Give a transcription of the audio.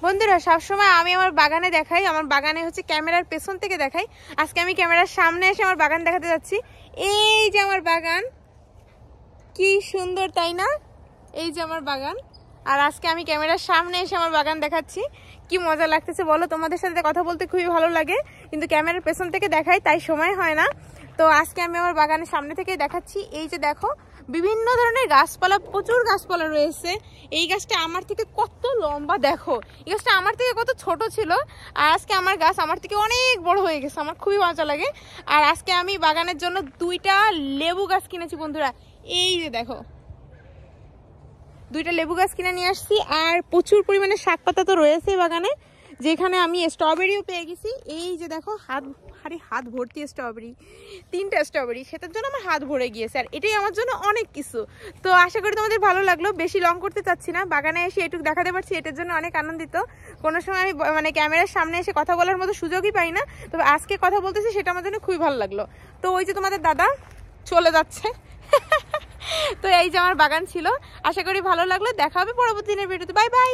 বন্ধুরা সবসময় আমি আমার বাগানে দেখাই, আমার বাগানে হচ্ছে ক্যামেরার পেছন থেকে দেখাই। আজকে আমি ক্যামেরার সামনে এসে আমার বাগান দেখাতে যাচ্ছি। এই যে আমার বাগান, কি সুন্দর তাই না? এই যে আমার বাগান, আর আজকে আমি ক্যামেরার সামনে এসে আমার বাগান দেখাচ্ছি। কি মজা লাগতেছে বলো? তোমাদের সাথে কথা বলতে খুবই ভালো লাগে, কিন্তু ক্যামেরার পেছন থেকে দেখাই তাই সময় হয় না। তো আজকে আমি আমার বাগানের সামনে থেকে দেখাচ্ছি। এই যে দেখো, বিভিন্ন ধরনের গাছপালা, প্রচুর গাছপালা রয়েছে। এই গাছটা আমার থেকে কত লম্বা দেখো, এই গাছটা আমার থেকে কত ছোট ছিল, আর আজকে আমার গাছ আমার থেকে অনেক বড় হয়ে গেছে। আমার খুবই মজা লাগে। আর আজকে আমি বাগানের জন্য 2টা লেবু গাছ কিনেছি বন্ধুরা। এই যে দেখো, 2টা লেবু গাছ কিনে নিয়ে আসছি। আর প্রচুর পরিমাণে শাক পাতা তো রয়েছে বাগানে, যেখানে আমি স্ট্রবেরিও পেয়ে গেছি। এই যে দেখো, হাত ভর্তি স্ট্রবেরি, 3টা স্ট্রবেরি, সেটার জন্য আমার হাত ভরে গিয়েছে। আর এটাই আমার জন্য অনেক কিছু। তো আশা করি তোমাদের ভালো লাগলো। বেশি লং করতে চাচ্ছি না, বাগানে এসে এটুকু দেখাতে পারছি, এটার জন্য অনেক আনন্দিত। কোনো সময় আমি মানে ক্যামেরার সামনে এসে কথা বলার মতো সুযোগই পাই না, তবে আজকে কথা বলতেছি, সেটা আমার জন্য খুবই ভালো লাগলো। তো ওই যে তোমাদের দাদা চলে যাচ্ছে। তো এই যে আমার বাগান ছিল, আশা করি ভালো লাগলো। দেখা হবে পরবর্তী দিনের ভিডিওতে। Bye bye.